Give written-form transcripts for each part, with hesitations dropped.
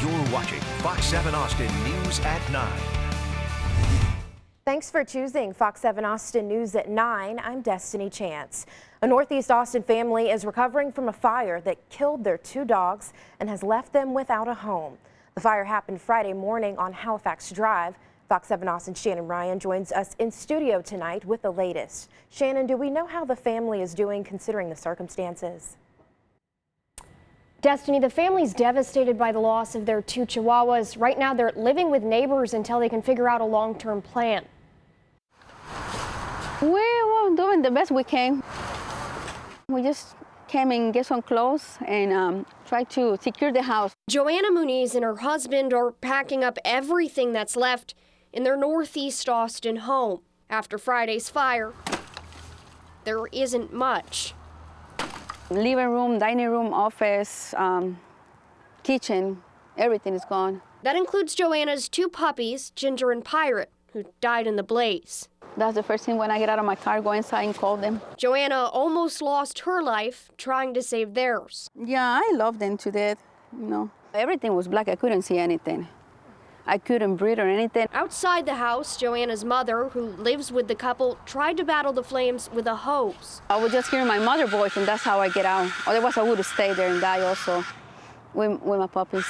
You're watching Fox 7 Austin News at 9. Thanks for choosing Fox 7 Austin News at 9. I'm Destiny Chance. A Northeast Austin family is recovering from a fire that killed their 2 dogs and has left them without a home. The fire happened Friday morning on Halifax Drive. Fox 7 Austin's Shannon Ryan joins us in studio tonight with the latest. Shannon, do we know how the family is doing considering the circumstances? Destiny, the family's devastated by the loss of their 2 Chihuahuas. Right now, they're living with neighbors until they can figure out a long-term plan. We were doing the best we can. We just came and get some clothes and tried to secure the house. Joanna Muniz and her husband are packing up everything that's left in their Northeast Austin home. After Friday's fire, there isn't much. Living room, dining room, office, kitchen, everything is gone. That includes Joanna's 2 puppies, Ginger and Pirate, who died in the blaze. That's the first thing when I get out of my car, go inside and call them. Joanna almost lost her life trying to save theirs. Yeah, I love them to death, you know. Everything was black, I couldn't see anything. I couldn't breathe or anything. Outside the house, Joanna's mother, who lives with the couple, tried to battle the flames with a hose. I was just hearing my mother's voice, and that's how I get out. Otherwise, I would have stayed there and died also with my puppies.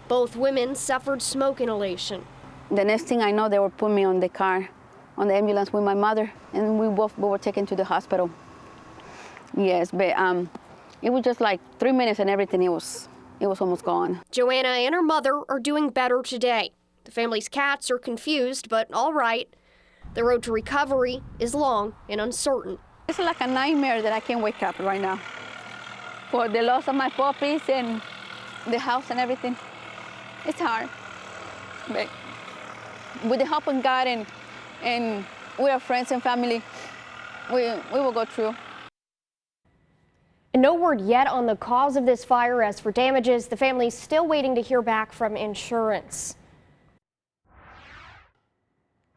Both women suffered smoke inhalation. The next thing I know, they were putting me on the car, on the ambulance with my mother, and we were taken to the hospital. Yes, but it was just like 3 minutes and everything, it was almost gone. Joanna and her mother are doing better today. The family's cats are confused, but all right. The road to recovery is long and uncertain. It's like a nightmare that I can't wake up right now. For the loss of my puppies and the house and everything, it's hard. But with the help of God and with our friends and family, we will go through. No word yet on the cause of this fire. As for damages, the family's still waiting to hear back from insurance.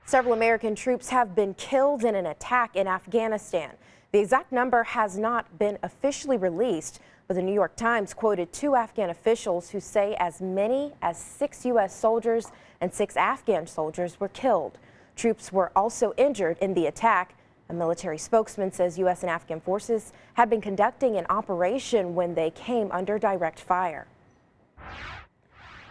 Several American troops have been killed in an attack in Afghanistan. The exact number has not been officially released, but the New York Times quoted 2 Afghan officials who say as many as 6 U.S. soldiers and 6 Afghan soldiers were killed. Troops were also injured in the attack. A military spokesman says U.S. and Afghan forces had been conducting an operation when they came under direct fire.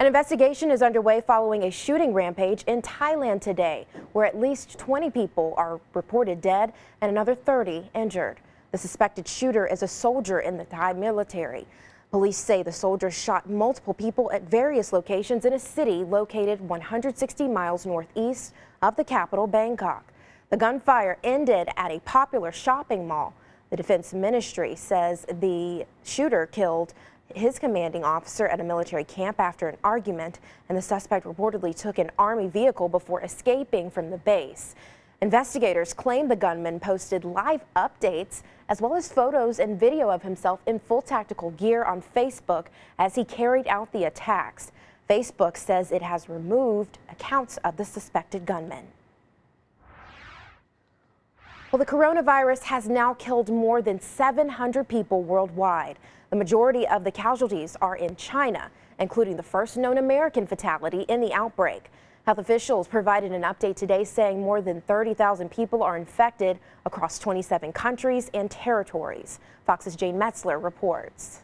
An investigation is underway following a shooting rampage in Thailand today, where at least 20 people are reported dead and another 30 injured. The suspected shooter is a soldier in the Thai military. Police say the soldier shot multiple people at various locations in a city located 160 miles northeast of the capital, Bangkok. The gunfire ended at a popular shopping mall. The Defense Ministry says the shooter killed his commanding officer at a military camp after an argument, and the suspect reportedly took an army vehicle before escaping from the base. Investigators claim the gunman posted live updates as well as photos and video of himself in full tactical gear on Facebook as he carried out the attacks. Facebook says it has removed accounts of the suspected gunman. Well, the coronavirus has now killed more than 700 people worldwide. The majority of the casualties are in China, including the first known American fatality in the outbreak. Health officials provided an update today saying more than 30,000 people are infected across 27 countries and territories. Fox's Jane Metzler reports.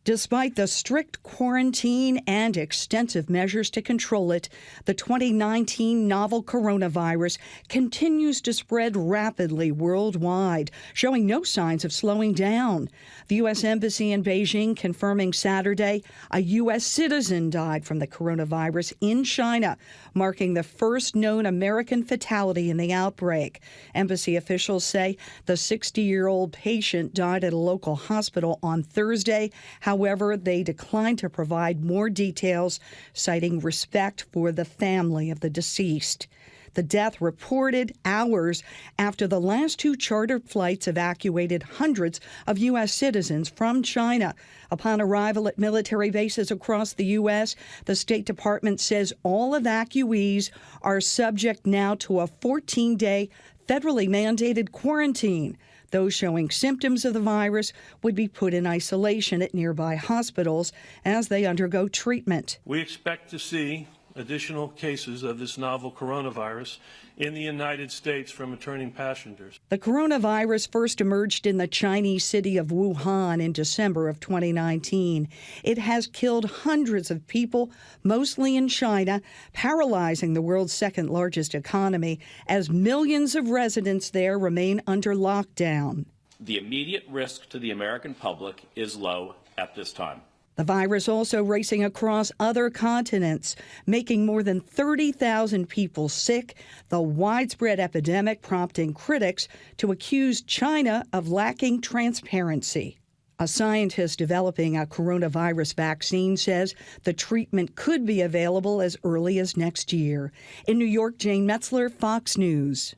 Despite the strict quarantine and extensive measures to control it, the 2019 novel coronavirus continues to spread rapidly worldwide, showing no signs of slowing down. The U.S. Embassy in Beijing confirming Saturday a U.S. citizen died from the coronavirus in China, marking the first known American fatality in the outbreak. Embassy officials say the 60-year-old patient died at a local hospital on Thursday. However, they declined to provide more details, citing respect for the family of the deceased. The death reported hours after the last 2 chartered flights evacuated hundreds of U.S. citizens from China. Upon arrival at military bases across the U.S., the State Department says all evacuees are subject now to a 14-day federally mandated quarantine. Those showing symptoms of the virus would be put in isolation at nearby hospitals as they undergo treatment. We expect to see additional cases of this novel coronavirus in the United States from returning passengers. The coronavirus first emerged in the Chinese city of Wuhan in December of 2019. It has killed hundreds of people, mostly in China, paralyzing the world's second largest economy as millions of residents there remain under lockdown. The immediate risk to the American public is low at this time. The virus also racing across other continents, making more than 30,000 people sick, the widespread epidemic prompting critics to accuse China of lacking transparency. A scientist developing a coronavirus vaccine says the treatment could be available as early as next year. In New York, Jane Metzler, Fox News.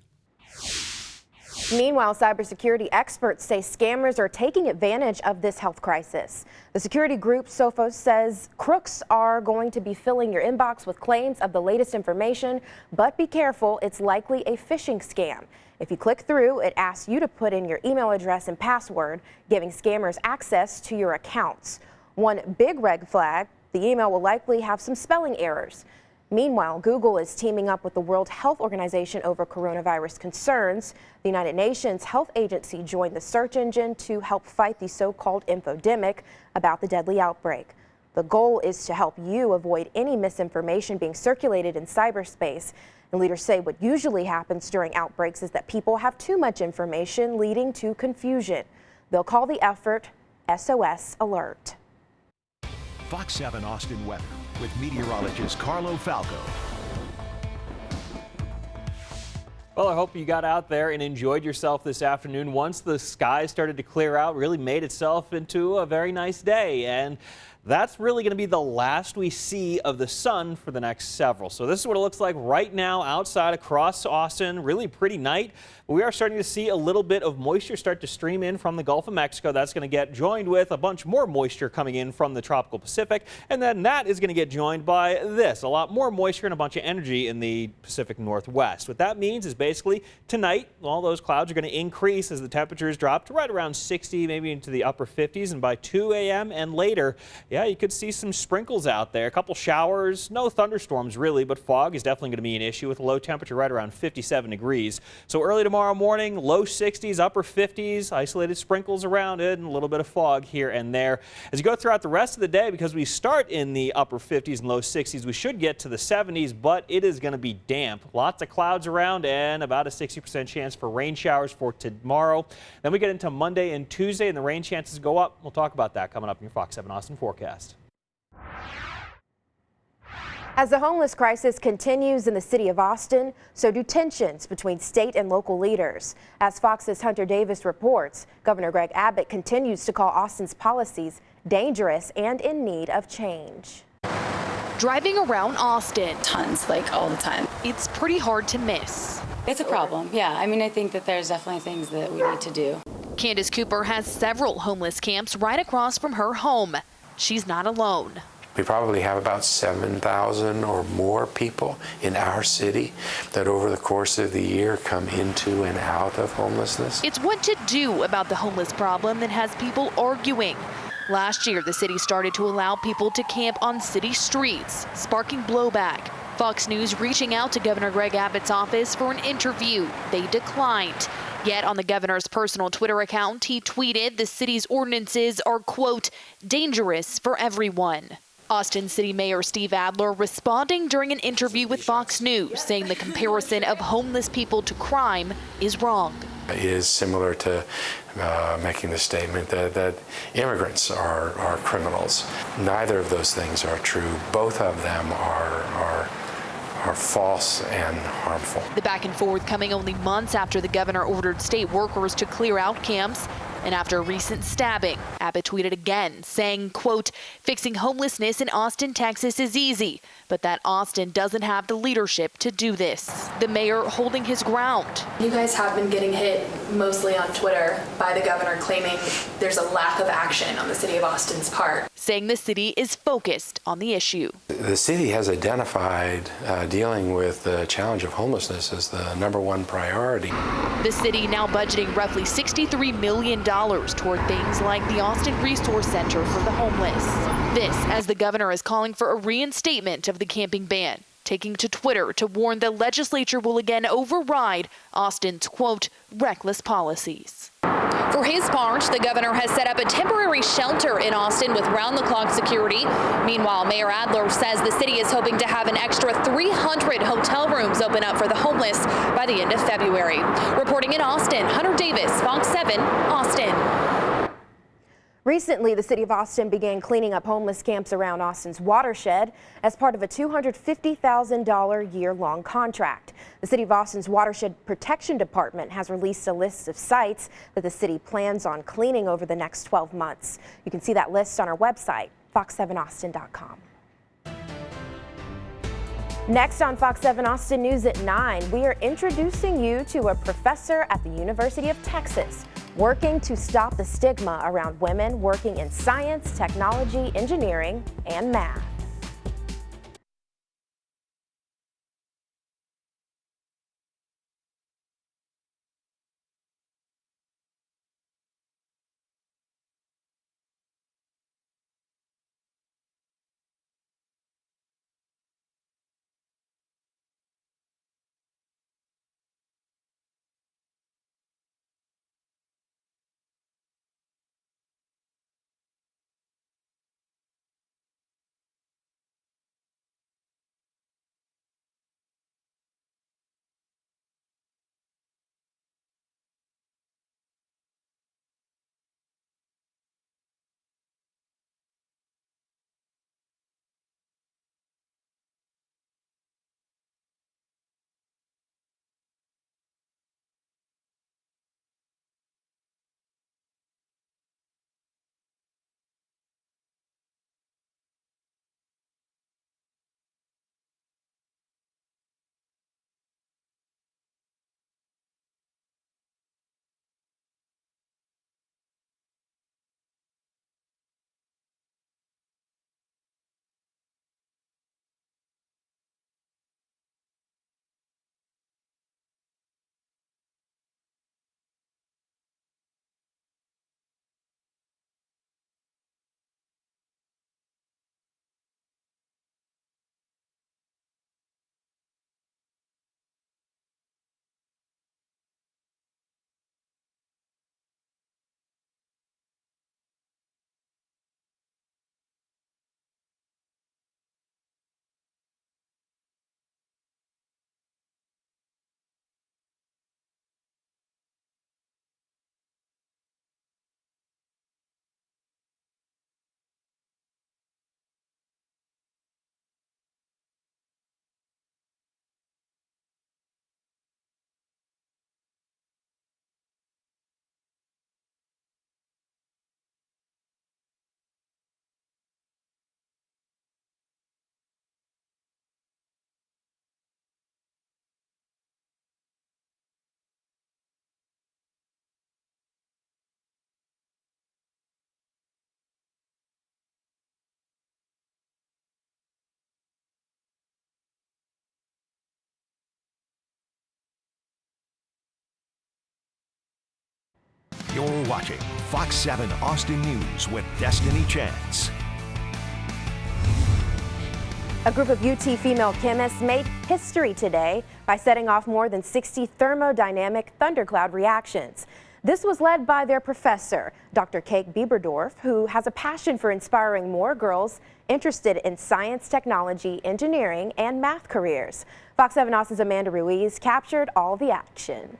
Meanwhile, cybersecurity experts say scammers are taking advantage of this health crisis. The security group Sophos says crooks are going to be filling your inbox with claims of the latest information, but be careful, it's likely a phishing scam. If you click through, it asks you to put in your email address and password, giving scammers access to your accounts. One big red flag, the email will likely have some spelling errors. Meanwhile, Google is teaming up with the World Health Organization over coronavirus concerns. The United Nations Health Agency joined the search engine to help fight the so-called infodemic about the deadly outbreak. The goal is to help you avoid any misinformation being circulated in cyberspace. And leaders say what usually happens during outbreaks is that people have too much information, leading to confusion. They'll call the effort SOS Alert. Fox 7 Austin weather with meteorologist Carlo Falco. Well, I hope you got out there and enjoyed yourself this afternoon. Once the sky started to clear out, really made itself into a very nice day. And that's really going to be the last we see of the sun for the next several. So this is what it looks like right now outside across Austin. Really pretty night. We are starting to see a little bit of moisture start to stream in from the Gulf of Mexico. That's going to get joined with a bunch more moisture coming in from the tropical Pacific. And then that is going to get joined by this, a lot more moisture and a bunch of energy in the Pacific Northwest. What that means is basically tonight, all those clouds are going to increase as the temperatures drop to right around 60, maybe into the upper 50s. And by 2 a.m. and later, yeah, you could see some sprinkles out there, a couple showers, no thunderstorms really, but fog is definitely going to be an issue with a low temperature right around 57 degrees. So early tomorrow morning, low 60s, upper 50s, isolated sprinkles around it, and a little bit of fog here and there. As you go throughout the rest of the day, because we start in the upper 50s and low 60s, we should get to the 70s, but it is going to be damp. Lots of clouds around and about a 60% chance for rain showers for tomorrow. Then we get into Monday and Tuesday, and the rain chances go up. We'll talk about that coming up in your Fox 7 Austin forecast. As the homeless crisis continues in the city of Austin, so do tensions between state and local leaders. As Fox's Hunter Davis reports, Governor Greg Abbott continues to call Austin's policies dangerous and in need of change. Driving around Austin, tons, like all the time. It's pretty hard to miss. It's a problem, yeah. I mean, I think that there's definitely things that we need to do. Candace Cooper has several homeless camps right across from her home. She's not alone. We probably have about 7,000 or more people in our city that over the course of the year come into and out of homelessness. It's what to do about the homeless problem that has people arguing. Last year, the city started to allow people to camp on city streets, sparking blowback. Fox News reaching out to Governor Greg Abbott's office for an interview. They declined. Yet on the governor's personal Twitter account, he tweeted the city's ordinances are, quote, dangerous for everyone. Austin City Mayor Steve Adler responding during an interview with Fox News, saying the comparison of homeless people to crime is wrong. It is similar to making the statement that immigrants are criminals. Neither of those things are true. Both of them are false and harmful. The back and forth coming only months after the governor ordered state workers to clear out camps. And after a recent stabbing, Abbott tweeted again saying, quote, fixing homelessness in Austin, Texas is easy, but that Austin doesn't have the leadership to do this. The mayor holding his ground. You guys have been getting hit mostly on Twitter by the governor claiming there's a lack of action on the city of Austin's part, saying the city is focused on the issue. The city has identified dealing with the challenge of homelessness as the #1 priority. The city now budgeting roughly $63 million toward things like the Austin Resource Center for the homeless. This as the governor is calling for a reinstatement of the camping ban, taking to Twitter to warn the legislature will again override Austin's, quote, reckless policies. For his part, the governor has set up a temporary shelter in Austin with round-the-clock security. Meanwhile, Mayor Adler says the city is hoping to have an extra 300 hotel rooms open up for the homeless by the end of February. Reporting in Austin, Hunter Davis, Fox 7, Austin. Recently, the city of Austin began cleaning up homeless camps around Austin's watershed as part of a $250,000 year-long contract. The city of Austin's Watershed Protection Department has released a list of sites that the city plans on cleaning over the next 12 months. You can see that list on our website, fox7austin.com. Next on Fox 7 Austin News at 9, we are introducing you to a professor at the University of Texas working to stop the stigma around women working in science, technology, engineering, and math. You're watching Fox 7 Austin News with Destiny Chance. A group of UT female chemists made history today by setting off more than 60 thermodynamic thundercloud reactions. This was led by their professor, Dr. Kate Bieberdorf, who has a passion for inspiring more girls interested in science, technology, engineering, and math careers. Fox 7 Austin's Amanda Ruiz captured all the action.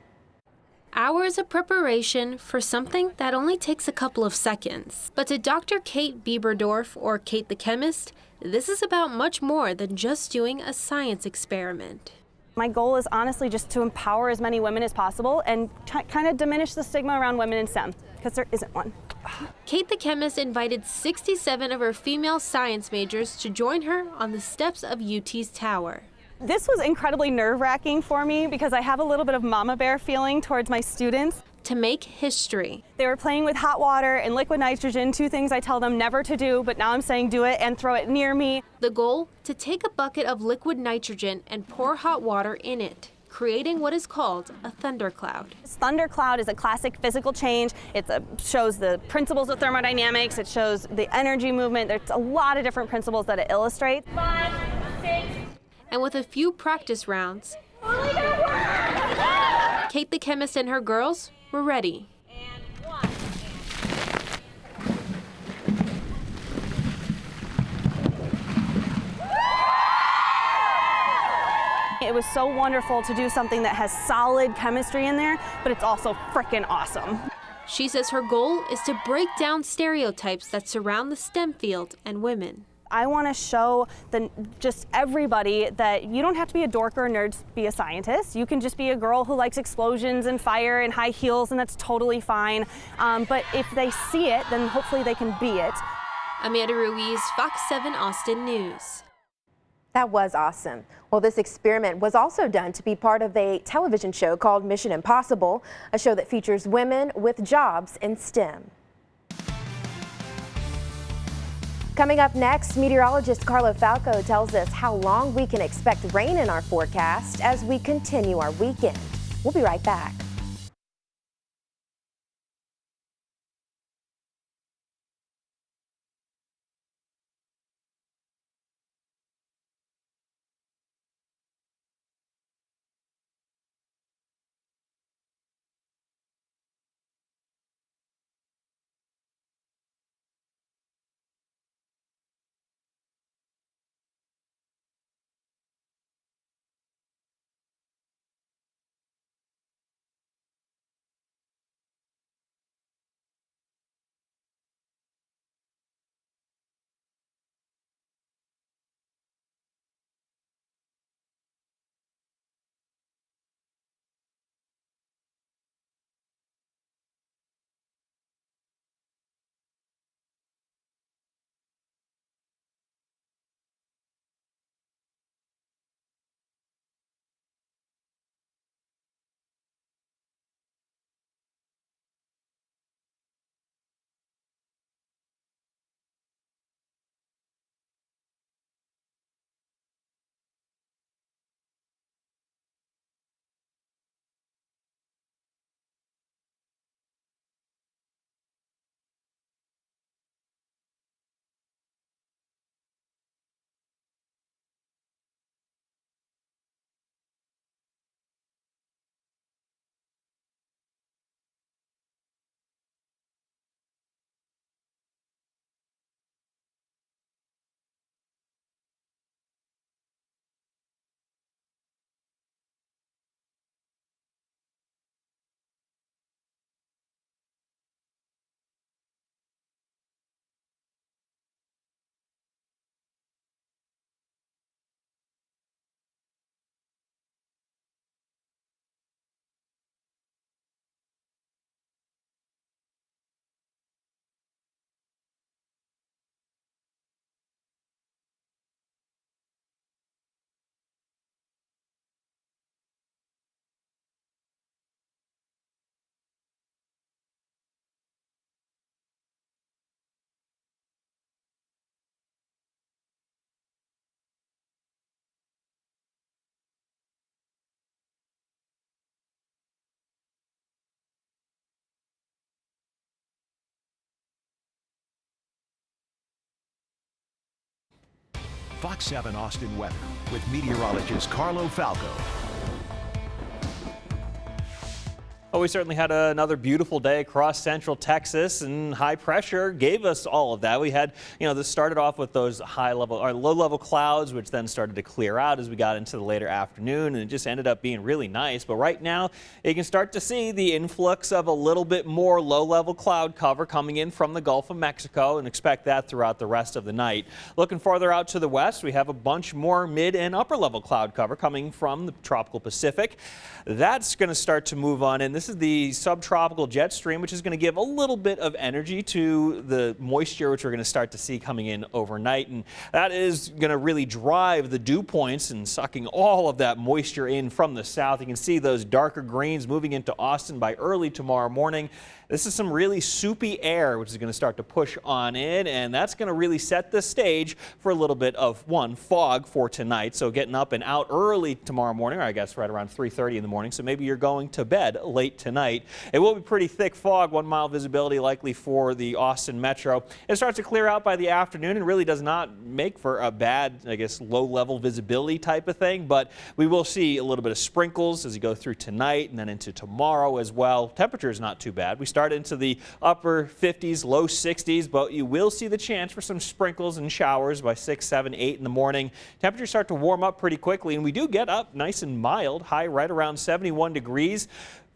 Hours of preparation for something that only takes a couple of seconds. But to Dr. Kate Bieberdorf, or Kate the Chemist, this is about much more than just doing a science experiment. My goal is honestly just to empower as many women as possible and kind of diminish the stigma around women in STEM. because there isn't one. Kate the Chemist invited 67 of her female science majors to join her on the steps of UT's tower. This was incredibly nerve-wracking for me because I have a little bit of mama bear feeling towards my students. To make history. They were playing with hot water and liquid nitrogen, two things I tell them never to do, but now I'm saying do it and throw it near me. The goal? To take a bucket of liquid nitrogen and pour hot water in it, creating what is called a thundercloud. This thundercloud is a classic physical change. It shows the principles of thermodynamics. It shows the energy movement. There's a lot of different principles that it illustrates. 5, 6. And with a few practice rounds, Kate the Chemist and her girls were ready. It was so wonderful to do something that has solid chemistry in there, but it's also frickin' awesome. She says her goal is to break down stereotypes that surround the STEM field and women. I want to show just everybody that you don't have to be a dork or a nerd to be a scientist. You can just be a girl who likes explosions and fire and high heels, and that's totally fine. But if they see it, then hopefully they can be it. Amanda Ruiz, Fox 7 Austin News. That was awesome. Well, this experiment was also done to be part of a television show called Mission Impossible, a show that features women with jobs in STEM. Coming up next, meteorologist Carlo Falco tells us how long we can expect rain in our forecast as we continue our weekend. We'll be right back. Fox 7 Austin weather with meteorologist Carlo Falco. Well, we certainly had another beautiful day across central Texas, and high pressure gave us all of that. We had, this started off with those low-level clouds, which then started to clear out as we got into the later afternoon, and it just ended up being really nice. But right now, you can start to see the influx of a little bit more low-level cloud cover coming in from the Gulf of Mexico, and expect that throughout the rest of the night. Looking farther out to the west, we have a bunch more mid and upper-level cloud cover coming from the tropical Pacific. That's going to start to move on in. This this is the subtropical jet stream, which is going to give a little bit of energy to the moisture, which we're going to start to see coming in overnight. And that is going to really drive the dew points and sucking all of that moisture in from the south. You can see those darker greens moving into Austin by early tomorrow morning. This is some really soupy air, which is going to start to push on in, and that's going to really set the stage for a little bit of fog for tonight. So getting up and out early tomorrow morning, or I guess right around 3:30 in the morning. So maybe you're going to bed late tonight. It will be pretty thick fog, 1 mile visibility likely for the Austin metro. It starts to clear out by the afternoon and really does not make for a bad, I guess, low level visibility type of thing, but we will see a little bit of sprinkles as you go through tonight and then into tomorrow as well. Temperature is not too bad. We start into the upper 50s, low 60s, but you will see the chance for some sprinkles and showers by 6, 7, 8 in the morning. Temperatures start to warm up pretty quickly, and we do get up nice and mild, high right around 71 degrees.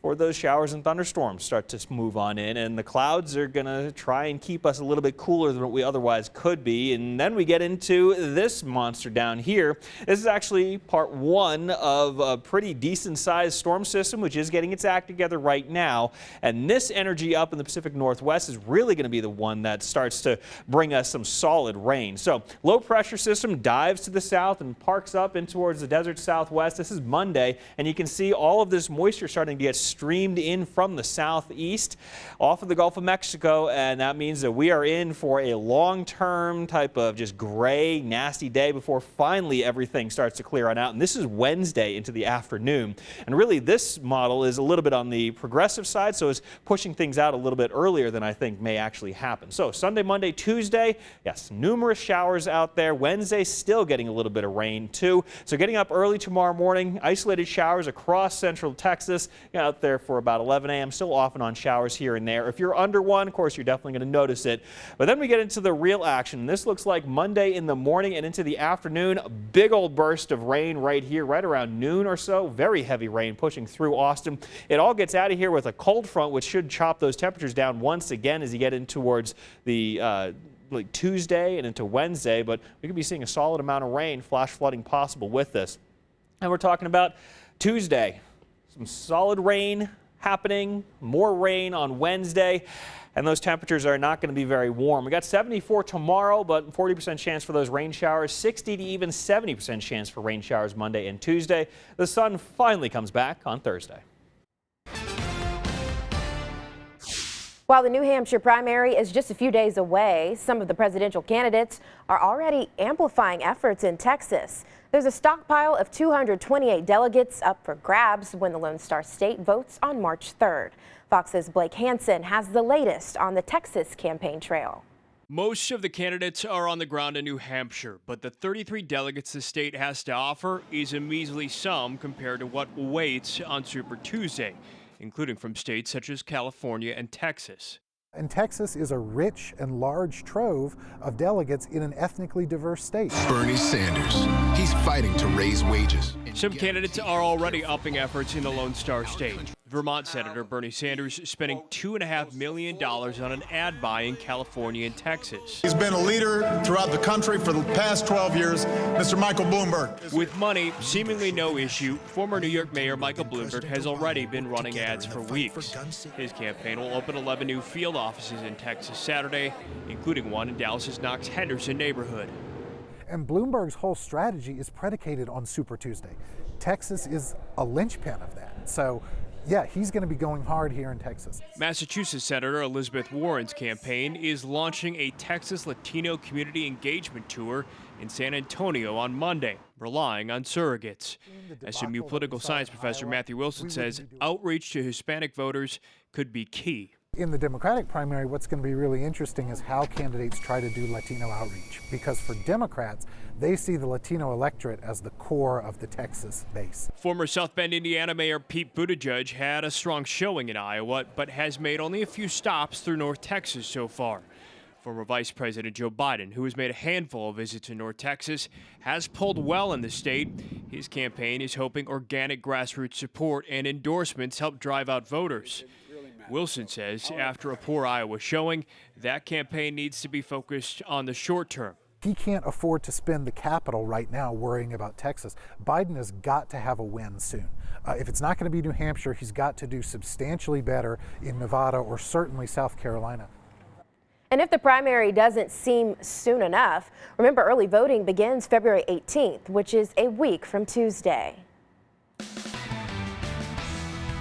Or those showers and thunderstorms start to move on in, and the clouds are going to try and keep us a little bit cooler than what we otherwise could be. And then we get into this monster down here. This is actually part one of a pretty decent sized storm system, which is getting its act together right now. And this energy up in the Pacific Northwest is really going to be the one that starts to bring us some solid rain. So low pressure system dives to the south and parks up in towards the desert Southwest. This is Monday, and you can see all of this moisture starting to get streamed in from the southeast off of the Gulf of Mexico, and that means that we are in for a long-term type of just gray, nasty day before finally everything starts to clear on out. And this is Wednesday into the afternoon. And really this model is a little bit on the progressive side, so it's pushing things out a little bit earlier than I think may actually happen. So Sunday, Monday, Tuesday, yes, numerous showers out there. Wednesday still getting a little bit of rain too. So getting up early tomorrow morning, isolated showers across central Texas, out there for about 11 a.m. Still off and on showers here and there. If you're under one, of course, you're definitely going to notice it. But then we get into the real action. This looks like Monday in the morning and into the afternoon. A big old burst of rain right here, right around noon or so. Very heavy rain pushing through Austin. It all gets out of here with a cold front, which should chop those temperatures down once again as you get in towards the like Tuesday and into Wednesday. But we could be seeing a solid amount of rain, flash flooding possible with this. And we're talking about Tuesday. Some solid rain happening, more rain on Wednesday, and those temperatures are not going to be very warm. We got 74 tomorrow, but 40% chance for those rain showers, 60 to even 70% chance for rain showers Monday and Tuesday. The sun finally comes back on Thursday. While the New Hampshire primary is just a few days away, some of the presidential candidates are already amplifying efforts in Texas. There's a stockpile of 228 delegates up for grabs when the Lone Star State votes on March 3rd. Fox's Blake Hansen has the latest on the Texas campaign trail. Most of the candidates are on the ground in New Hampshire, but the 33 delegates the state has to offer is a measly sum compared to what waits on Super Tuesday, including from states such as California and Texas. And Texas is a rich and large trove of delegates in an ethnically diverse state. Bernie Sanders, he's fighting to raise wages. Some candidates are already upping efforts in the Lone Star State. Vermont Senator Bernie Sanders spending $2.5 million on an ad buy in California and Texas. He's been a leader throughout the country for the past 12 years, Mr. Michael Bloomberg. With money seemingly no issue, former New York Mayor Michael Bloomberg has already been running ads for weeks. His campaign will open 11 new field offices in Texas Saturday, including one in Dallas's Knox Henderson neighborhood. And Bloomberg's whole strategy is predicated on Super Tuesday. Texas is a linchpin of that. So yeah, he's going to be going hard here in Texas. Massachusetts Senator Elizabeth Warren's campaign is launching a Texas Latino community engagement tour in San Antonio on Monday, relying on surrogates. SMU political science professor Matthew Wilson says outreach to Hispanic voters could be key. In the Democratic primary, what's going to be really interesting is how candidates try to do Latino outreach, because for Democrats, they see the Latino electorate as the core of the Texas base. Former South Bend, Indiana Mayor Pete Buttigieg had a strong showing in Iowa, but has made only a few stops through North Texas so far. Former Vice President Joe Biden, who has made a handful of visits to North Texas, has pulled well in the state. His campaign is hoping organic grassroots support and endorsements help drive out voters. Wilson says after a poor Iowa showing, that campaign needs to be focused on the short term. He can't afford to spend the capital right now worrying about Texas. Biden has got to have a win soon. If it's not going to be New Hampshire, he's got to do substantially better in Nevada or certainly South Carolina. And if the primary doesn't seem soon enough, remember early voting begins February 18th, which is a week from Tuesday.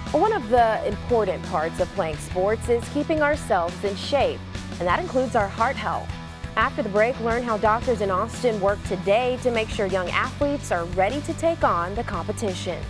One of the important parts of playing sports is keeping ourselves in shape, and that includes our heart health. After the break, learn how doctors in Austin work today to make sure young athletes are ready to take on the competition.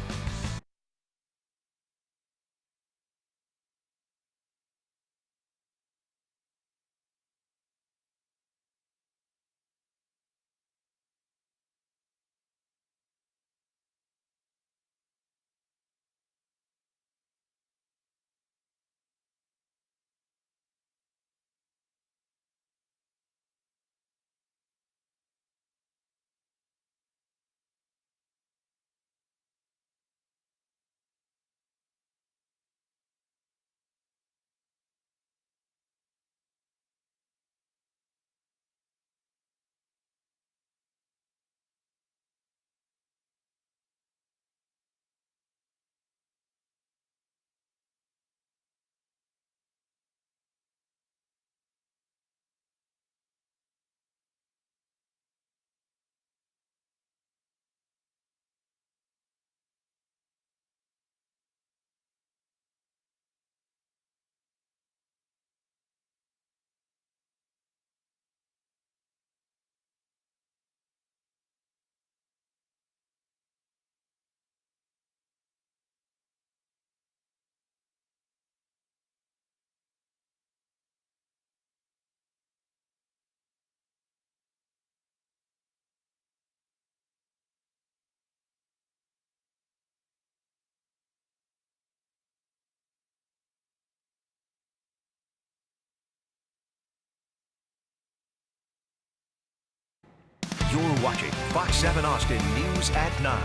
You're watching Fox 7 Austin News at 9.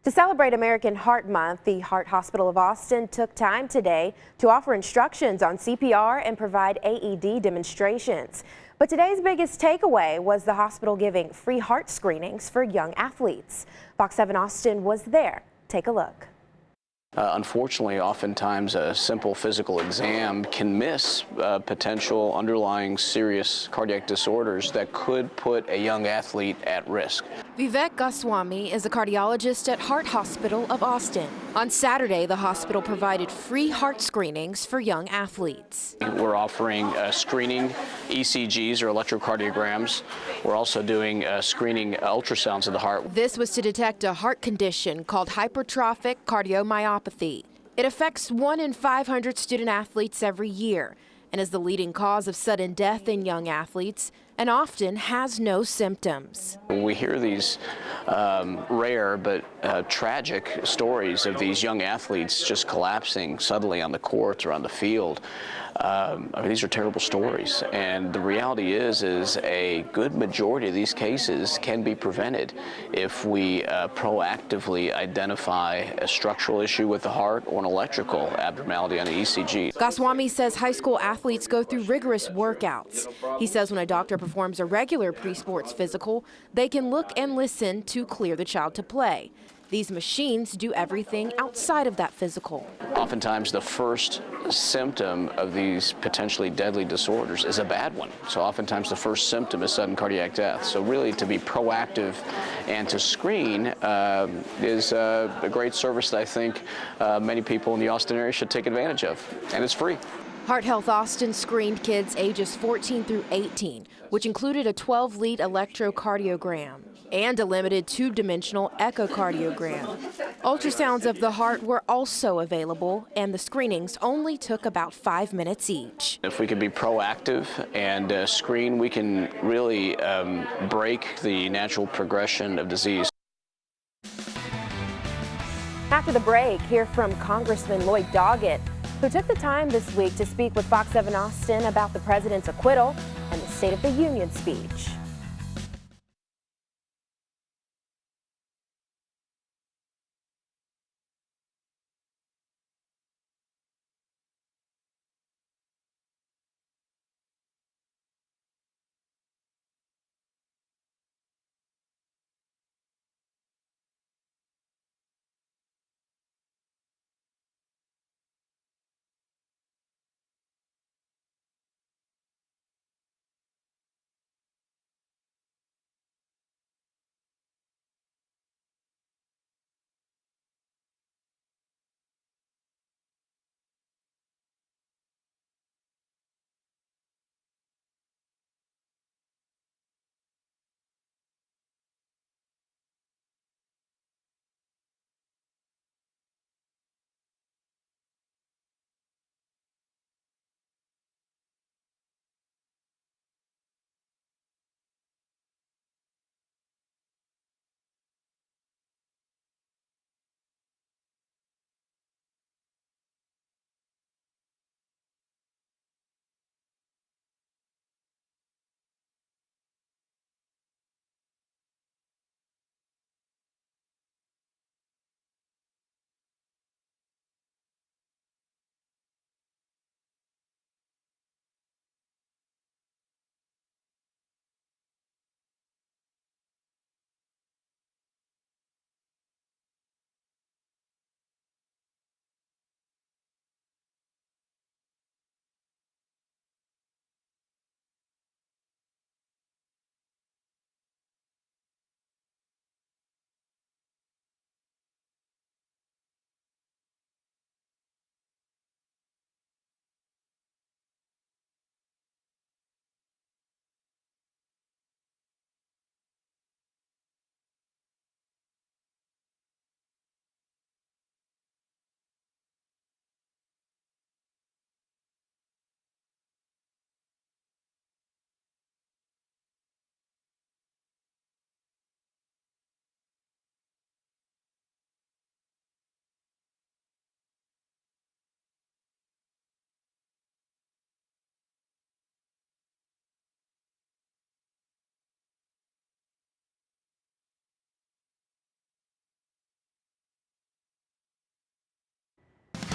To celebrate American Heart Month, the Heart Hospital of Austin took time today to offer instructions on CPR and provide AED demonstrations. But today's biggest takeaway was the hospital giving free heart screenings for young athletes. Fox 7 Austin was there. Take a look. Unfortunately, oftentimes a simple physical exam can miss potential underlying serious cardiac disorders that could put a young athlete at risk. Vivek Goswami is a cardiologist at Heart Hospital of Austin. On Saturday, the hospital provided free heart screenings for young athletes. We're offering screening ECGs or electrocardiograms. We're also doing screening ultrasounds of the heart. This was to detect a heart condition called hypertrophic cardiomyopathy. It affects 1 in 500 student athletes every year and is the leading cause of sudden death in young athletes and often has no symptoms. We hear these rare but tragic stories of these young athletes just collapsing suddenly on the courts or on the field. I mean, these are terrible stories, and the reality is a good majority of these cases can be prevented if we proactively identify a structural issue with the heart or an electrical abnormality on the ECG. Goswami says high school athletes go through rigorous workouts. He says when a doctor performs a regular pre-sports physical, they can look and listen to clear the child to play. These machines do everything outside of that physical. Oftentimes the first symptom of these potentially deadly disorders is a bad one. So oftentimes the first symptom is sudden cardiac death. So really to be proactive and to screen is a great service that I think many people in the Austin area should take advantage of, and it's free. Heart Health Austin screened kids ages 14 through 18, which included a 12-lead electrocardiogram and a limited two-dimensional echocardiogram. Ultrasounds of the heart were also available, and the screenings only took about 5 minutes each. If we can be proactive and screen, we can really break the natural progression of disease. After the break, hear from Congressman Lloyd Doggett, who took the time this week to speak with Fox 7 Austin about the president's acquittal and the State of the Union speech.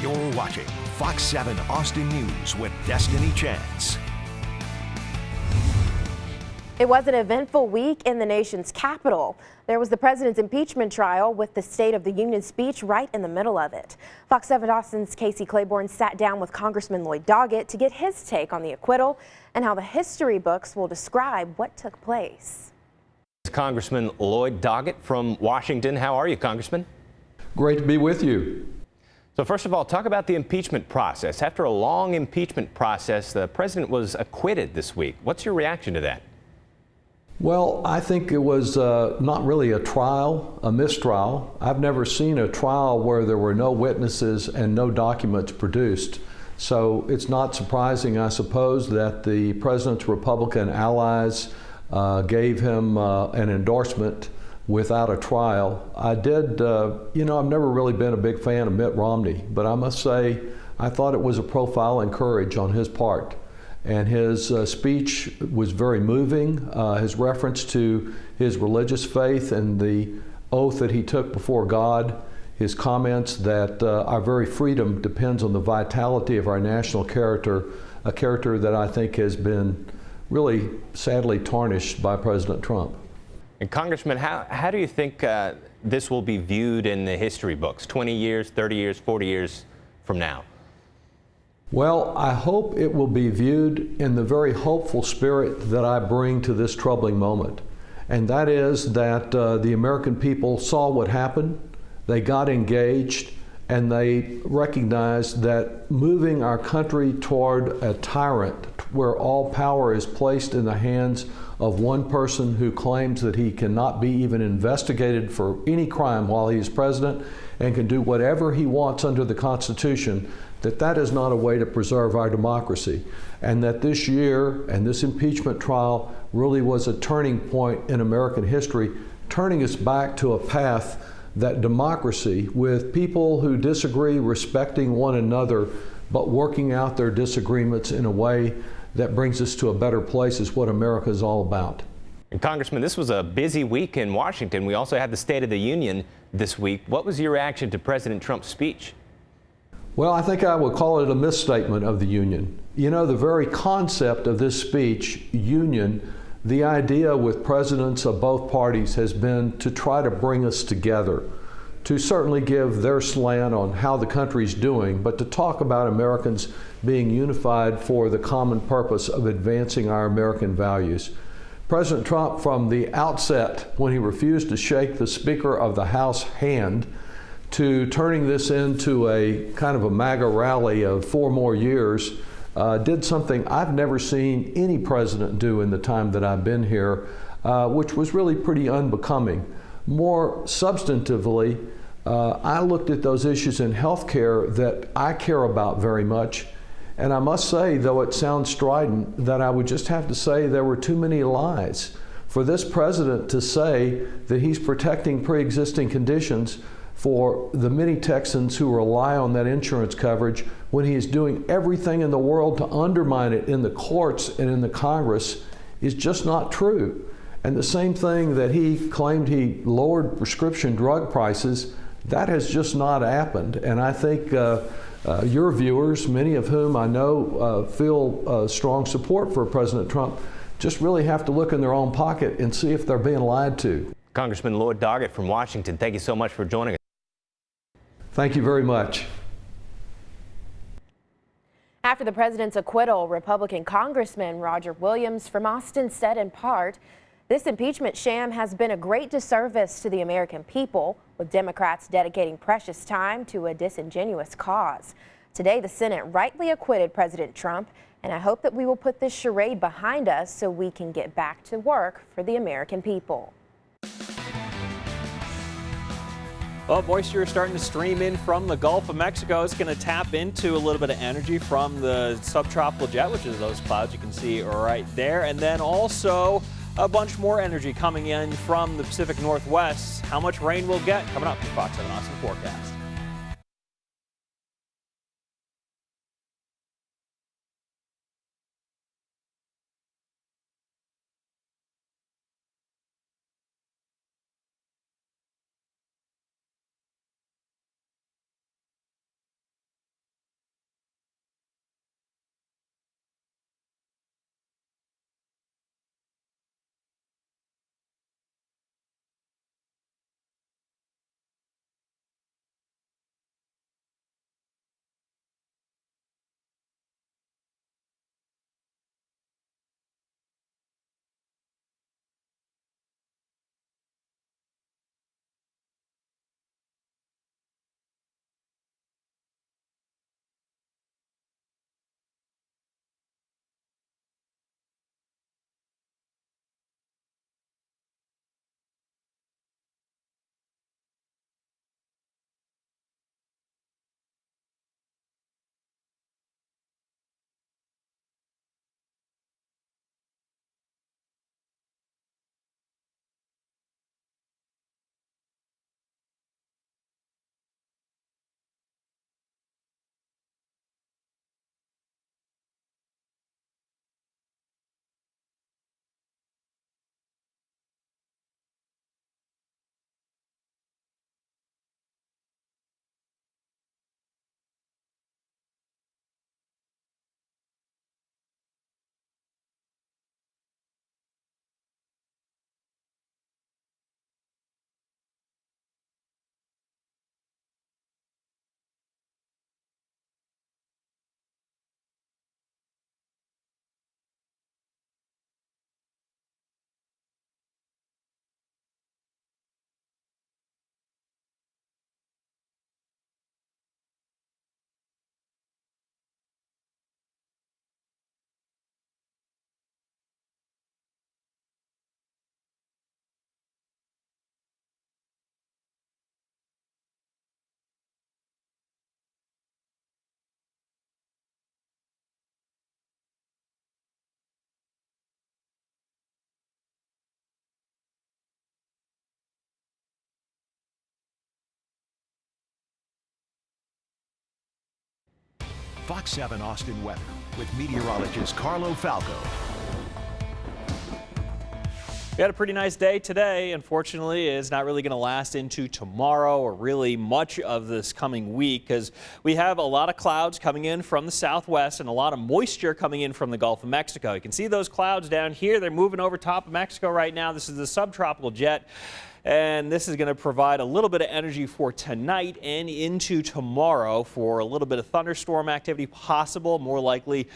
You're watching Fox 7 Austin News with Destiny Chance. It was an eventful week in the nation's capital. There was the president's impeachment trial with the State of the Union speech right in the middle of it. Fox 7 Austin's Casey Claiborne sat down with Congressman Lloyd Doggett to get his take on the acquittal and how the history books will describe what took place. Congressman Lloyd Doggett from Washington. How are you, Congressman? Great to be with you. So first of all, talk about the impeachment process. After a long impeachment process, the president was acquitted this week. What's your reaction to that? Well, I think it was not really a trial, a mistrial. I've never seen a trial where there were no witnesses and no documents produced. So it's not surprising, I suppose, that the president's Republican allies gave him an endorsement without a trial. I did, you know, I've never really been a big fan of Mitt Romney, but I must say I thought it was a profile in courage on his part. And his speech was very moving. His reference to his religious faith and the oath that he took before God, his comments that our very freedom depends on the vitality of our national character, a character that I think has been really sadly tarnished by President Trump. And Congressman, how do you think this will be viewed in the history books, 20 years, 30 years, 40 years from now? Well, I hope it will be viewed in the very hopeful spirit that I bring to this troubling moment. And that is that the American people saw what happened, they got engaged, and they recognized that moving our country toward a tyrant where all power is placed in the hands of one person who claims that he cannot be even investigated for any crime while he is president and can do whatever he wants under the Constitution, that is not a way to preserve our democracy. And that this year and this impeachment trial really was a turning point in American history, turning us back to a path that democracy, with people who disagree respecting one another, but working out their disagreements in a way that brings us to a better place, is what America is all about. And Congressman, this was a busy week in Washington. We also had the State of the Union this week. What was your reaction to President Trump's speech? Well, I think I would call it a misstatement of the Union. You know, the very concept of this speech, union, the idea with presidents of both parties has been to try to bring us together, to certainly give their slant on how the country's doing, but to talk about Americans being unified for the common purpose of advancing our American values. President Trump, from the outset, when he refused to shake the Speaker of the House hand, to turning this into a kind of a MAGA rally of 4 more years, did something I've never seen any president do in the time that I've been here, which was really pretty unbecoming. More substantively, I looked at those issues in healthcare that I care about very much, and I must say, though it sounds strident, that I would just have to say there were too many lies. For this president to say that he's protecting pre-existing conditions for the many Texans who rely on that insurance coverage when he is doing everything in the world to undermine it in the courts and in the Congress is just not true. And the same thing that he claimed he lowered prescription drug prices, that has just not happened. And I think your viewers, many of whom I know feel strong support for President Trump, just really have to look in their own pocket and see if they're being lied to. Congressman Lloyd Doggett from Washington, thank you so much for joining us. Thank you very much. After the president's acquittal, Republican Congressman Roger Williams from Austin said in part, "This impeachment sham has been a great disservice to the American people, with Democrats dedicating precious time to a disingenuous cause. Today, the Senate rightly acquitted President Trump, and I hope that we will put this charade behind us so we can get back to work for the American people." Well, moisture is starting to stream in from the Gulf of Mexico. It's going to tap into a little bit of energy from the subtropical jet, which is those clouds you can see right there. And then also a bunch more energy coming in from the Pacific Northwest. How much rain we'll get coming up in Fox 7 Austin forecast. Fox 7 Austin weather with meteorologist Carlo Falco. We had a pretty nice day today. Unfortunately, it's not really going to last into tomorrow or really much of this coming week because we have a lot of clouds coming in from the southwest and a lot of moisture coming in from the Gulf of Mexico. You can see those clouds down here. They're moving over top of Mexico right now. This is the subtropical jet. And this is going to provide a little bit of energy for tonight and into tomorrow for a little bit of thunderstorm activity possible, more likely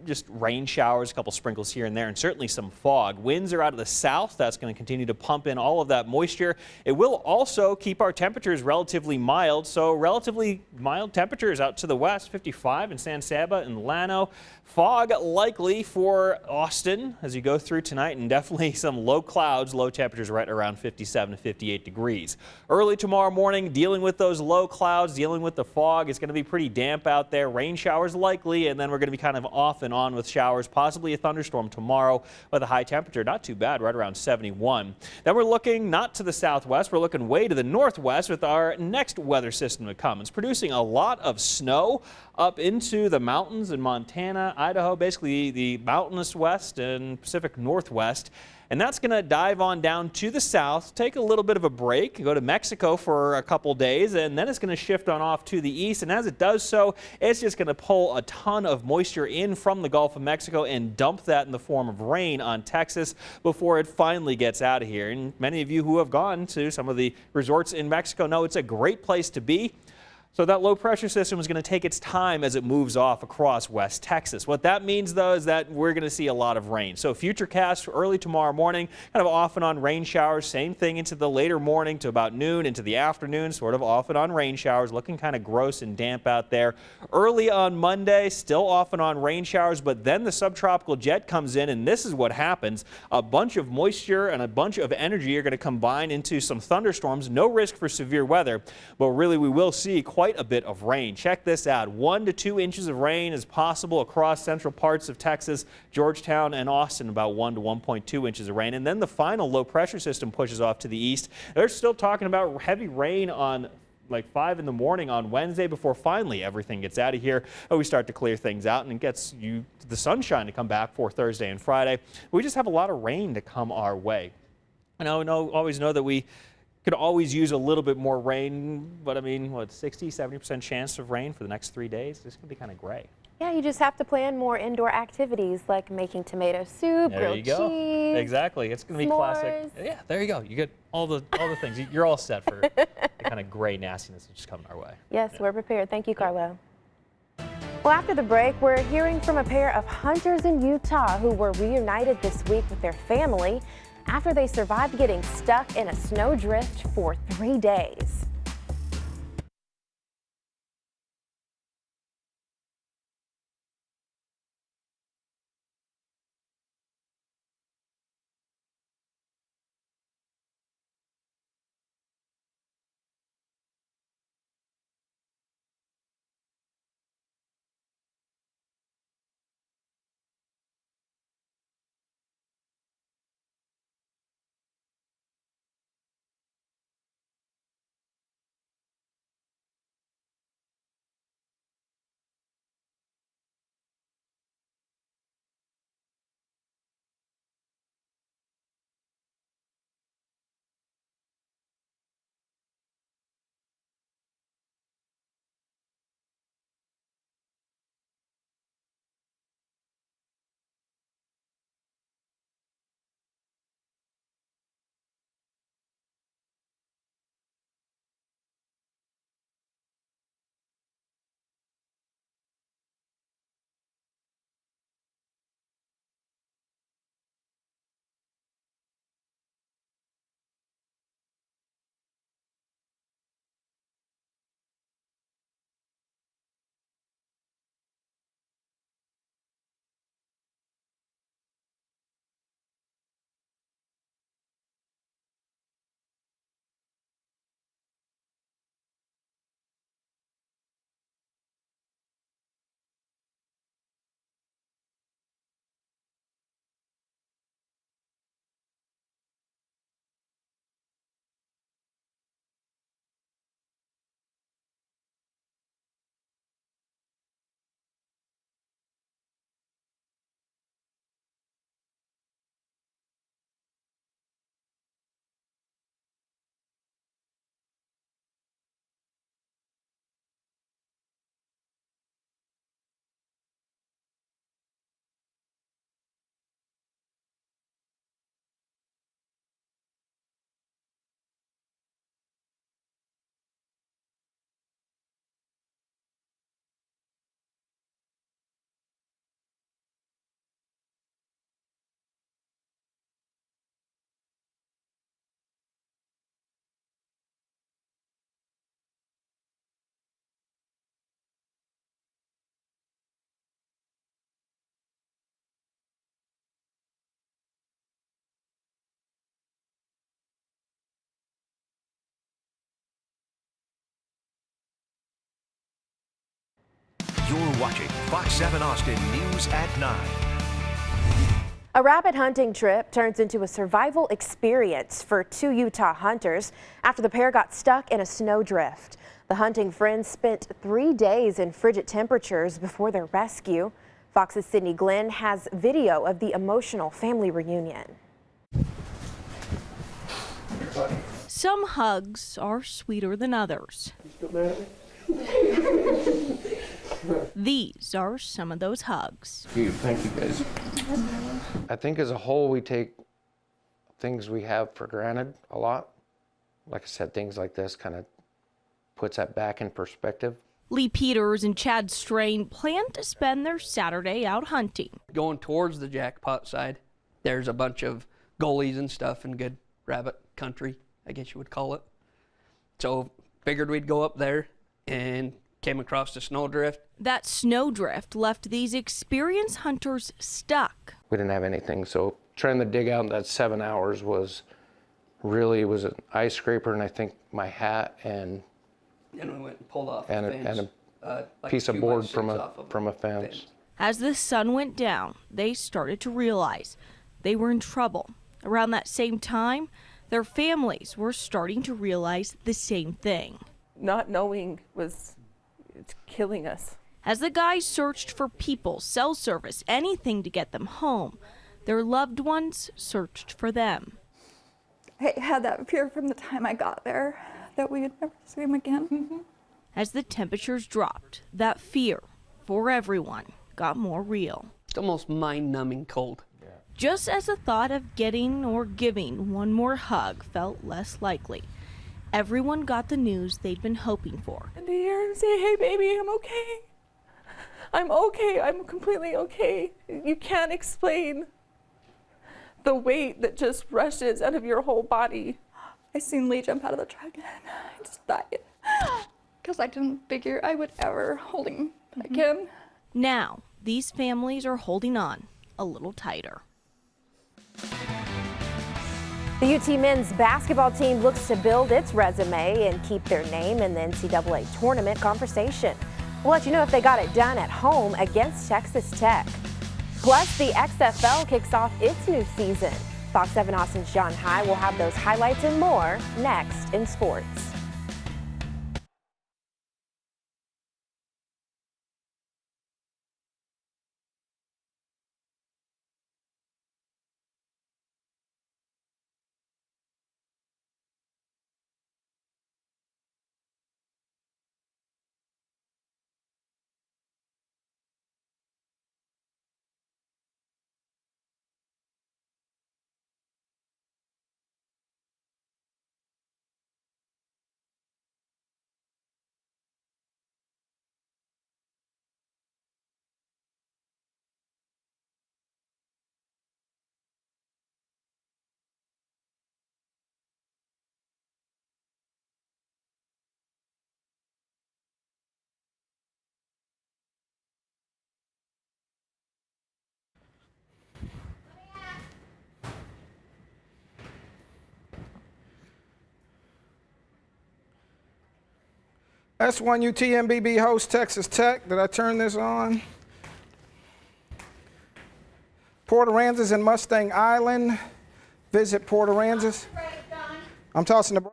just rain showers, a couple sprinkles here and there, and certainly some fog. Winds are out of the south. That's going to continue to pump in all of that moisture. It will also keep our temperatures relatively mild, so relatively mild temperatures out to the west, 55 in San Saba and Llano. Fog likely for Austin as you go through tonight, and definitely some low clouds, low temperatures right around 57 to 58 degrees. Early tomorrow morning, dealing with those low clouds, dealing with the fog. It's going to be pretty damp out there. Rain showers likely, and then we're going to be kind of off and on with showers, possibly a thunderstorm tomorrow with a high temperature. Not too bad, right around 71. Then we're looking not to the southwest, we're looking way to the northwest with our next weather system to come. It's producing a lot of snow up into the mountains in Montana, Idaho, basically the mountainous west and Pacific Northwest. And that's going to dive on down to the south, take a little bit of a break, go to Mexico for a couple days, and then it's going to shift on off to the east. And as it does so, it's just going to pull a ton of moisture in from the Gulf of Mexico and dump that in the form of rain on Texas before it finally gets out of here. And many of you who have gone to some of the resorts in Mexico know it's a great place to be. So that low pressure system is going to take its time as it moves off across West Texas. What that means, though, is that we're going to see a lot of rain. So futurecast early tomorrow morning, kind of off and on rain showers. Same thing into the later morning to about noon, into the afternoon, sort of off and on rain showers. Looking kind of gross and damp out there. Early on Monday, still off and on rain showers, but then the subtropical jet comes in, and this is what happens. A bunch of moisture and a bunch of energy are going to combine into some thunderstorms. No risk for severe weather, but really we will see quite a bit of rain. Check this out. 1 to 2 inches of rain is possible across central parts of Texas, Georgetown and Austin, about 1 to 1.2 inches of rain. And then the final low pressure system pushes off to the east. They're still talking about heavy rain on like 5 in the morning on Wednesday before finally everything gets out of here and we start to clear things out and it gets the sunshine to come back for Thursday and Friday. We just have a lot of rain to come our way. I always know that we could always use a little bit more rain, but I mean, what, 60, 70% chance of rain for the next 3 days? It's going to be kind of gray. Yeah, you just have to plan more indoor activities like making tomato soup, grilled cheese. Exactly. It's going to be classic. Yeah, there you go. You get all the things. You're all set for the kind of gray nastiness that's just coming our way. Yes, yeah. We're prepared. Thank you, Carlo. Well, after the break, we're hearing from a pair of hunters in Utah who were reunited this week with their family after they survived getting stuck in a snowdrift for 3 days. watching Fox 7 Austin News at 9. A rabbit hunting trip turns into a survival experience for 2 Utah hunters after the pair got stuck in a snowdrift. The hunting friends spent 3 days in frigid temperatures before their rescue. Fox's Sydney Glenn has video of the emotional family reunion. Some hugs are sweeter than others. These are some of those hugs. Thank you, guys. I think as a whole, we take things we have for granted a lot. Like I said, things like this kind of puts that back in perspective. Lee Peters and Chad Strain plan to spend their Saturday out hunting. Going towards the jackpot side, there's a bunch of gullies and stuff in good rabbit country, I guess you would call it. So figured we'd go up there and came across the snowdrift. That snowdrift left these experienced hunters stuck. We didn't have anything, so trying to dig out that 7 hours was an ice scraper, and I think my hat and we went and pulled off a piece of board from a fence. As the sun went down, they started to realize they were in trouble. Around that same time, their families were starting to realize the same thing. Not knowing was killing us. As the guys searched for people, cell service, anything to get them home, their loved ones searched for them. I had that fear from the time I got there that we would never see him again. As the temperatures dropped, that fear for everyone got more real. It's almost mind-numbing cold. Just as the thought of getting or giving one more hug felt less likely, everyone got the news they'd been hoping for. And to hear him say, "Hey baby, I'm okay. I'm okay. I'm completely okay." You can't explain the weight that just rushes out of your whole body. I seen Lee jump out of the truck and I just died because I didn't figure I would ever hold him again. Now, these families are holding on a little tighter. The UT men's basketball team looks to build its resume and keep their name in the NCAA tournament conversation. We'll let you know if they got it done at home against Texas Tech. Plus, the XFL kicks off its new season. Fox 7 Austin's John High will have those highlights and more next in sports. S1 UTMBB hosts Texas Tech. Did I turn this on? Port Aransas and Mustang Island. Visit Port Aransas. I'm tossing the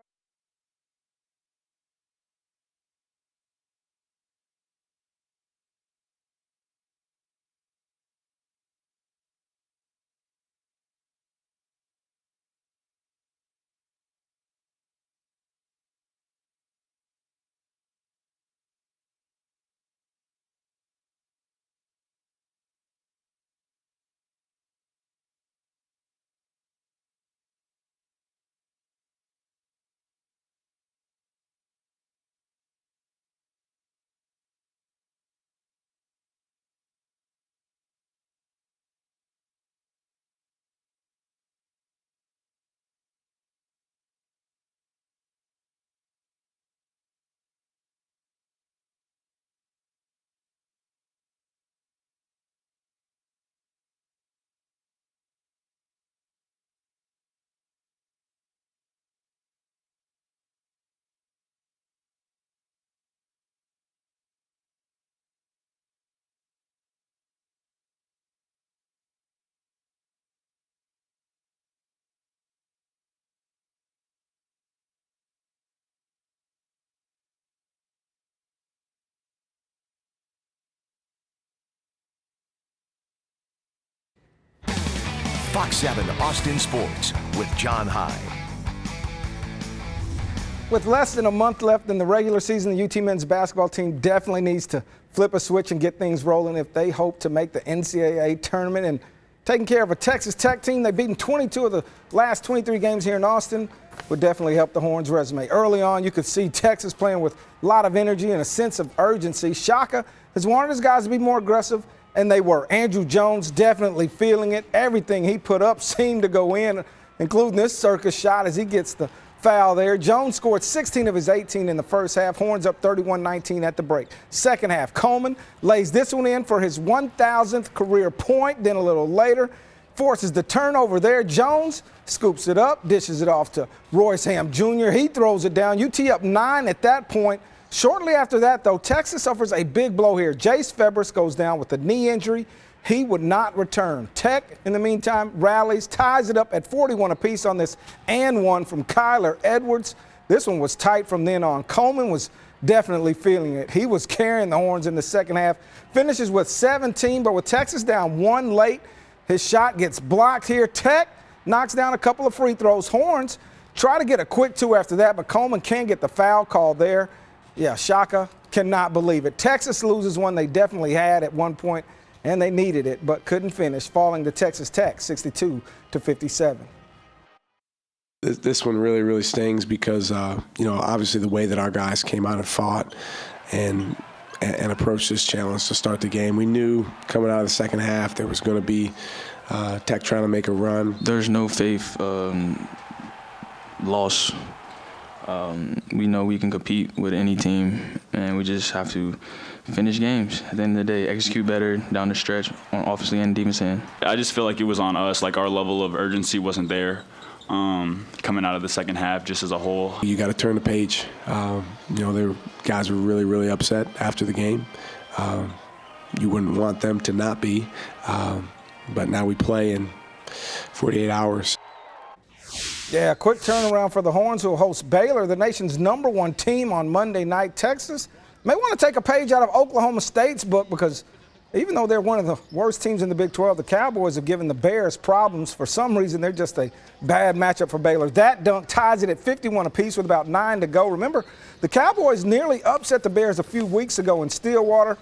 Fox 7 Austin Sports with John Hyde. With less than a month left in the regular season, the UT men's basketball team definitely needs to flip a switch and get things rolling if they hope to make the NCAA tournament. And taking care of a Texas Tech team, they've beaten 22 of the last 23 games here in Austin, would definitely help the Horns' resume. Early on, you could see Texas playing with a lot of energy and a sense of urgency. Shaka has wanted his guys to be more aggressive, and they were. Andrew Jones definitely feeling it. Everything he put up seemed to go in, including this circus shot as he gets the foul there. Jones scored 16 of his 18 in the first half. Horns up 31-19 at the break. Second half, Coleman lays this one in for his 1,000th career point. Then a little later, forces the turnover there. Jones scoops it up, dishes it off to Royce Ham Jr. He throws it down. UT up 9 at that point. Shortly after that, though, Texas suffers a big blow here. Jace Febres goes down with a knee injury. He would not return. Tech, in the meantime, rallies, ties it up at 41 apiece on this and one from Kyler Edwards. This one was tight from then on. Coleman was definitely feeling it. He was carrying the Horns in the second half. Finishes with 17, but with Texas down 1 late, his shot gets blocked here. Tech knocks down a couple of free throws. Horns try to get a quick 2 after that, but Coleman can't get the foul call there. Yeah, Shaka cannot believe it. Texas loses one they definitely had at one point, and they needed it, but couldn't finish, falling to Texas Tech 62-57. This one really stings because, obviously the way that our guys came out and fought and approached this challenge to start the game. We knew coming out of the second half there was going to be Tech trying to make a run. There's no faith loss. We know we can compete with any team, and we just have to finish games. At the end of the day, execute better down the stretch on offensive and defensive end. I just feel like it was on us. Like, our level of urgency wasn't there coming out of the second half just as a whole. You got to turn the page. Their guys were really upset after the game. You wouldn't want them to not be, but now we play in 48 hours. Yeah, quick turnaround for the Horns, who will host Baylor, the nation's #1 team, on Monday night. Texas may want to take a page out of Oklahoma State's book because even though they're one of the worst teams in the Big 12, the Cowboys have given the Bears problems. For some reason, they're just a bad matchup for Baylor. That dunk ties it at 51 apiece with about 9 to go. Remember, the Cowboys nearly upset the Bears a few weeks ago in Stillwater.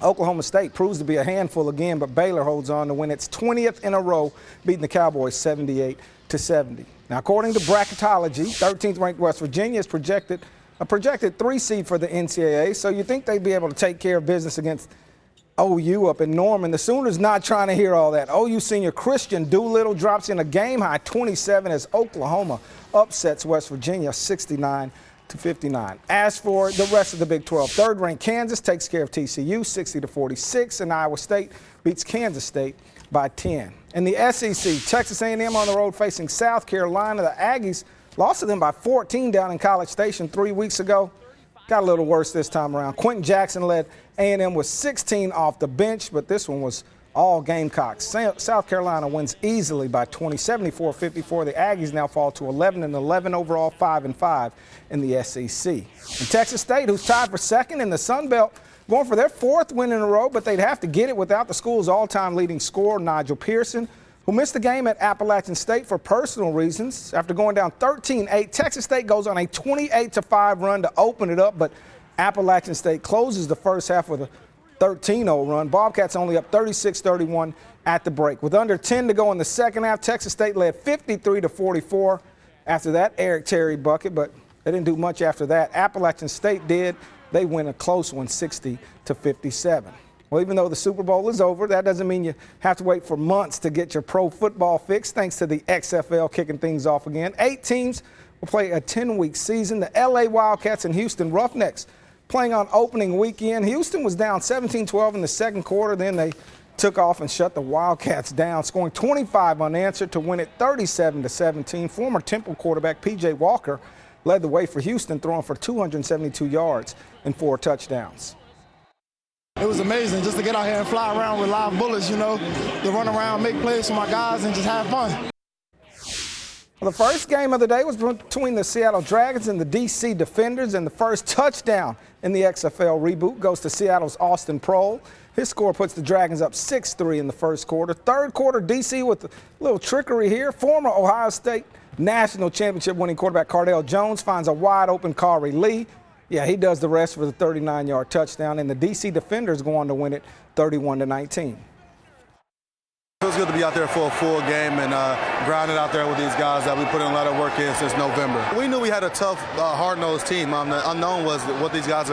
Oklahoma State proves to be a handful again, but Baylor holds on to win its 20th in a row, beating the Cowboys 78-70. Now, according to bracketology, 13th ranked West Virginia is a projected 3 seed for the NCAA, so you think they'd be able to take care of business against OU up in Norman. The Sooners not trying to hear all that. OU senior Christian Doolittle drops in a game-high 27 as Oklahoma upsets West Virginia 69-59. As for the rest of the Big 12, 3rd-ranked Kansas takes care of TCU 60-46, and Iowa State beats Kansas State by 10. In the SEC, Texas A&M on the road facing South Carolina. The Aggies lost to them by 14 down in College Station 3 weeks ago. Got a little worse this time around. Quentin Jackson led A&M with 16 off the bench, but this one was all Gamecocks. South Carolina wins easily by 20, 74-54. The Aggies now fall to 11-11 overall, 5-5 in the SEC. And Texas State, who's tied for 2nd in the Sun Belt, going for their 4th win in a row, but they'd have to get it without the school's all-time leading scorer, Nigel Pearson, who missed the game at Appalachian State for personal reasons. After going down 13-8, Texas State goes on a 28-5 run to open it up, but Appalachian State closes the first half with a 13-0 run. Bobcats only up 36-31 at the break. With under 10 to go in the second half, Texas State led 53-44. After that, Eric Terry bucket, but they didn't do much after that. Appalachian State did. They win a close one, 60-57. Well, even though the Super Bowl is over, that doesn't mean you have to wait for months to get your pro football fix, thanks to the XFL kicking things off again. 8 teams will play a 10-week season. The LA Wildcats and Houston Roughnecks playing on opening weekend. Houston was down 17-12 in the second quarter. Then they took off and shut the Wildcats down, scoring 25 unanswered to win it 37-17. Former Temple quarterback P.J. Walker led the way for Houston, throwing for 272 yards and 4 touchdowns. It was amazing just to get out here and fly around with live bullets, to run around, make plays for my guys, and just have fun. Well, the first game of the day was between the Seattle Dragons and the DC Defenders, and the first touchdown in the XFL reboot goes to Seattle's Austin Prohl. His score puts the Dragons up 6-3 in the first quarter. Third quarter, DC with a little trickery here. Former Ohio State National Championship winning quarterback Cardale Jones finds a wide open Kari Lee. Yeah, he does the rest for the 39-yard touchdown, and the DC Defenders go on to win it 31-19. It was good to be out there for a full game and grind it out there with these guys that we put in a lot of work in since November. We knew we had a tough, hard-nosed team. The unknown was what these guys are